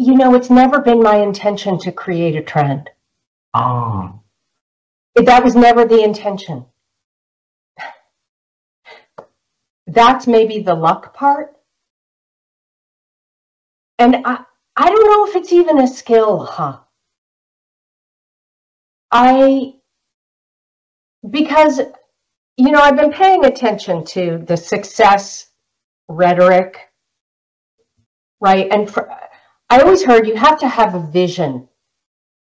you know, it's never been my intention to create a trend. Oh. That was never the intention. That's maybe the luck part. And I don't know if it's even a skill, huh? Because, you know, I've been paying attention to the success rhetoric, right? And I always heard you have to have a vision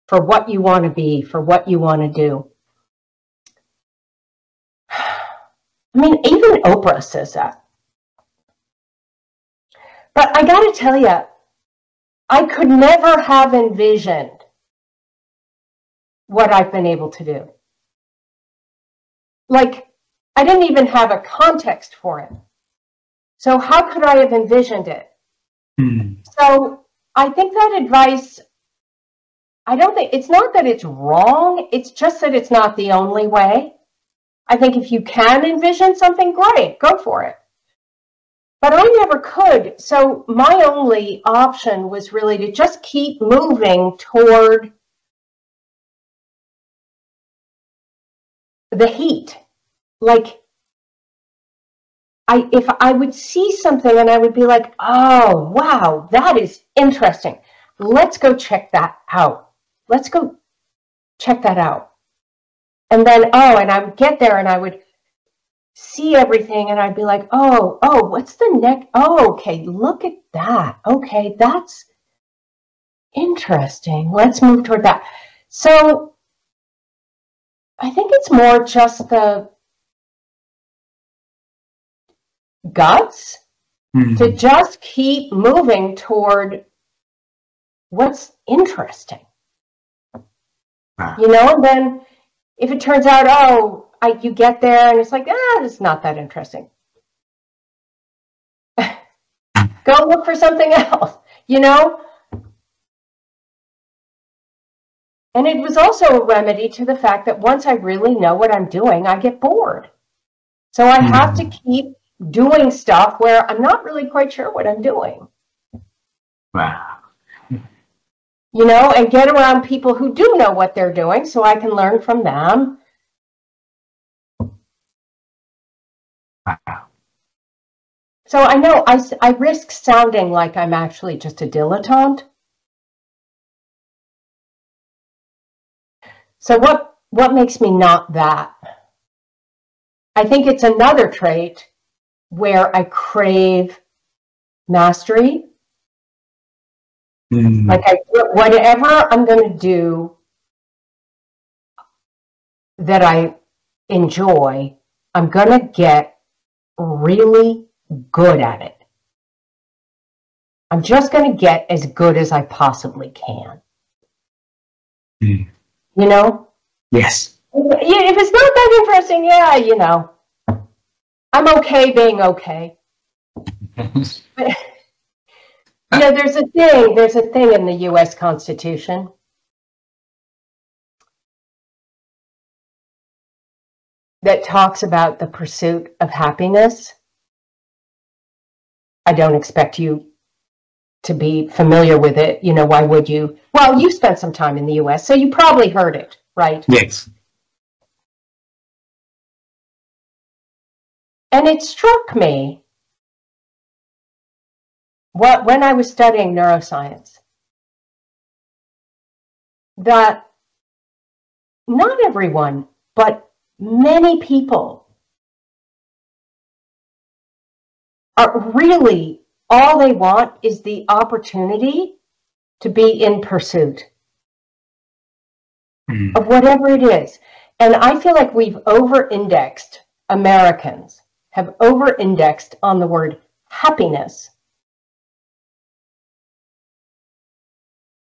for what you want to be, for what you want to do. I mean, even Oprah says that. But I got to tell you, I could never have envisioned what I've been able to do. Like, I didn't even have a context for it. So how could I have envisioned it? So I think that advice, I don't think, it's not that it's wrong, it's just that it's not the only way. I think if you can envision something, great, go for it. But I never could. So my only option was really to just keep moving toward the heat. Like, if I would see something and I would be like, oh, wow, that is interesting. Let's go check that out. Let's go check that out. And then, and I would get there and I would see everything and I'd be like, oh, what's the next? Oh, okay, look at that. Okay, that's interesting. Let's move toward that. So I think it's more just the guts to just keep moving toward what's interesting. You know, and then if it turns out, you get there and it's like, it's not that interesting. Go look for something else, you know? And it was also a remedy to the fact that once I really know what I'm doing, I get bored. So I have to keep doing stuff where I'm not really quite sure what I'm doing. Wow. You know, and get around people who do know what they're doing so I can learn from them. Wow. So I know I risk sounding like I'm actually just a dilettante. So what makes me not that? I think it's another trait where I crave mastery. Like whatever I'm going to do that I enjoy, I'm going to get really good at it. I'm just going to get as good as I possibly can. You know? Yes. If it's not that interesting, you know, I'm okay being okay. But, you know, there's a thing in the U.S. Constitution that talks about the pursuit of happiness. I don't expect you to be familiar with it. You know, why would you? Well, you spent some time in the U.S., so you probably heard it, right? Yes. And it struck me when I was studying neuroscience that not everyone, but many people are really, all they want is the opportunity to be in pursuit of whatever it is. And I feel like we've over-indexed, Americans have over-indexed on the word happiness.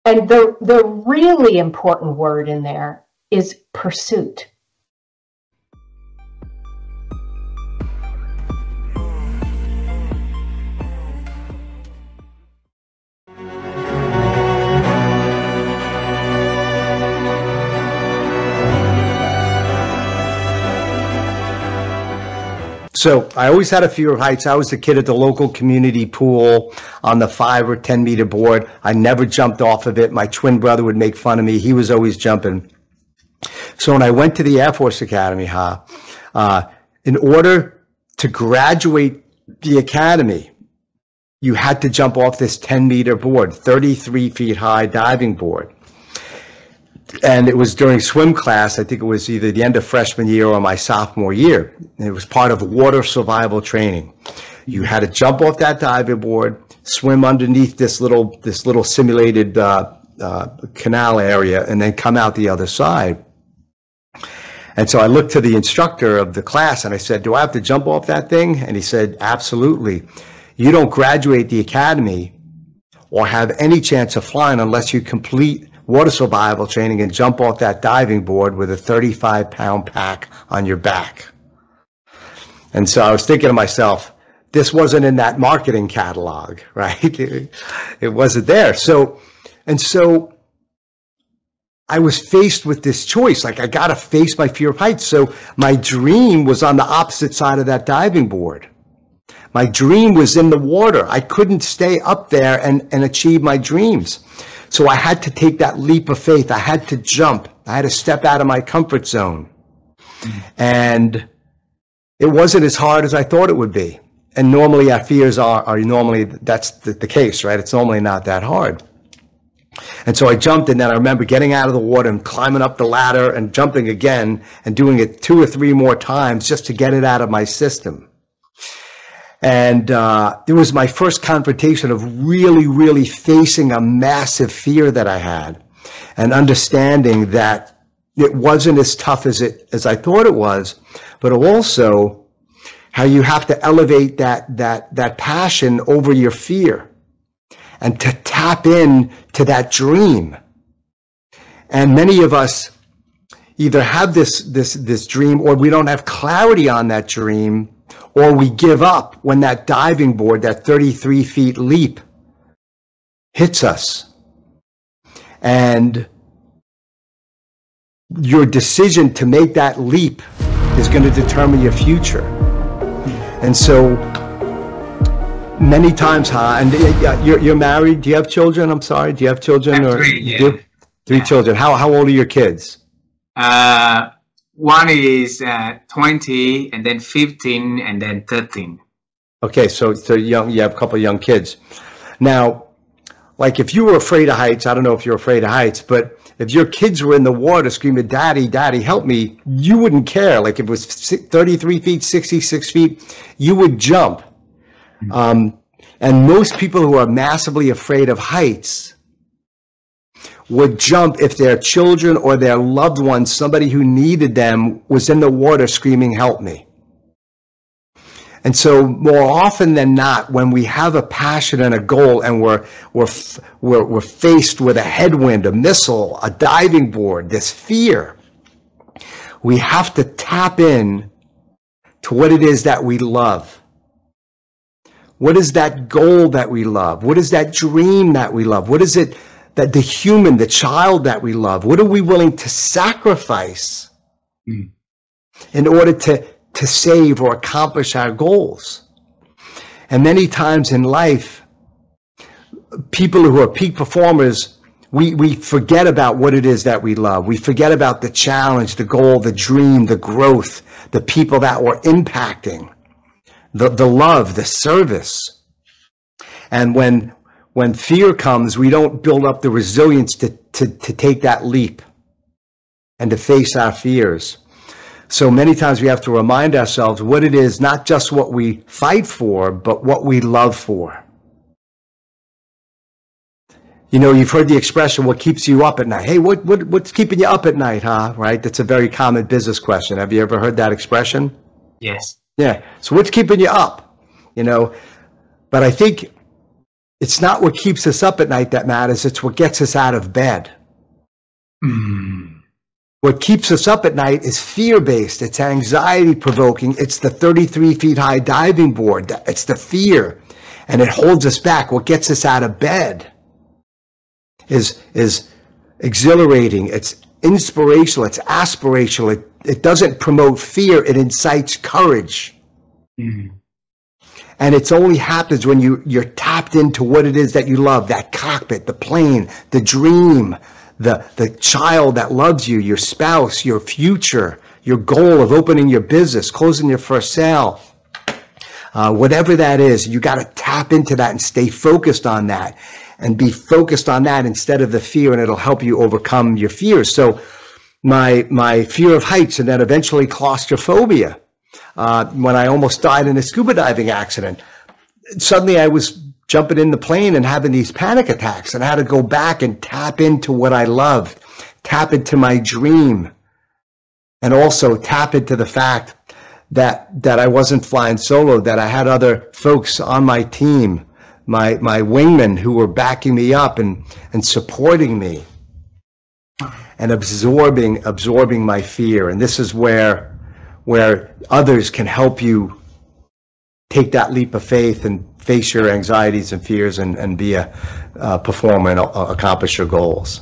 And the really important word in there is pursuit. So I always had a fear of heights. I was the kid at the local community pool on the 5 or 10 meter board. I never jumped off of it. My twin brother would make fun of me. He was always jumping. So when I went to the Air Force Academy, in order to graduate the academy, you had to jump off this 10 meter board, 33 feet high diving board. And it was during swim class. I think it was either the end of freshman year or my sophomore year. And it was part of water survival training. You had to jump off that diving board, swim underneath this little simulated canal area, and then come out the other side. And so I looked to the instructor of the class and I said, do I have to jump off that thing? And he said, absolutely. You don't graduate the academy or have any chance of flying unless you complete water survival training and jump off that diving board with a 35-pound pack on your back. And so I was thinking to myself, this wasn't in that marketing catalog, right? It wasn't there. So I was faced with this choice. Like, I got to face my fear of heights. So my dream was on the opposite side of that diving board. My dream was in the water. I couldn't stay up there and achieve my dreams. So I had to take that leap of faith. I had to jump. I had to step out of my comfort zone. And it wasn't as hard as I thought it would be. And normally our fears are normally, that's the case, right? It's normally not that hard. And so I jumped, and then I remember getting out of the water and climbing up the ladder and jumping again and doing it 2 or 3 more times just to get it out of my system. And it was my first confrontation of really facing a massive fear that I had and understanding that it wasn't as tough as I thought it was, but also how you have to elevate that passion over your fear and to tap in to that dream. And many of us either have this dream, or we don't have clarity on that dream, or we give up when that diving board, that 33 feet leap, hits us. And your decision to make that leap is going to determine your future. And so many times, and you're married. Do you have children? I'm sorry. Do you have children? Or 3, yeah. Three children. How old are your kids? One is 20, and then 15, and then 13. Okay, so young. You have a couple of young kids. Now, like, if you were afraid of heights, I don't know if you're afraid of heights, but if your kids were in the water screaming, "Daddy, Daddy, help me," you wouldn't care. Like, if it was 33 feet, 66 feet, you would jump. And most people who are massively afraid of heights would jump if their children or their loved ones, somebody who needed them, was in the water screaming, "Help me." And so more often than not, when we have a passion and a goal and we're faced with a headwind, a missile, a diving board, this fear, we have to tap in to what it is that we love. What is that goal that we love? What is that dream that we love? What is it that the human, the child that we love? What are we willing to sacrifice in order to save or accomplish our goals? And many times in life, people who are peak performers, we forget about what it is that we love. We forget about the challenge, the goal, the dream, the growth, the people that we're impacting, the love, the service. And when fear comes, we don't build up the resilience to take that leap and to face our fears. So many times we have to remind ourselves what it is, not just what we fight for, but what we love for. You know, you've heard the expression, what keeps you up at night? Hey, what's keeping you up at night, huh? Right? That's a very common business question. Have you ever heard that expression? Yes. Yeah. So what's keeping you up? You know, but I think it's not what keeps us up at night that matters. It's what gets us out of bed. What keeps us up at night is fear-based. It's anxiety-provoking. It's the 33 feet high diving board. It's the fear, and it holds us back. What gets us out of bed is exhilarating. It's inspirational. It's aspirational. It doesn't promote fear. It incites courage. And it's only happens when you're tapped into what it is that you love, that cockpit, the plane, the dream, the child that loves you, your spouse, your future, your goal of opening your business, closing your first sale. Whatever that is, you got to tap into that and stay focused on that and be focused on that instead of the fear, and it'll help you overcome your fears. So my fear of heights, and then eventually claustrophobia. When I almost died in a scuba diving accident, suddenly I was jumping in the plane and having these panic attacks, and I had to go back and tap into what I loved, tap into my dream, and also tap into the fact that I wasn't flying solo, that I had other folks on my team, my wingmen who were backing me up and supporting me and absorbing my fear. And this is where others can help you take that leap of faith and face your anxieties and fears and be a performer and accomplish your goals.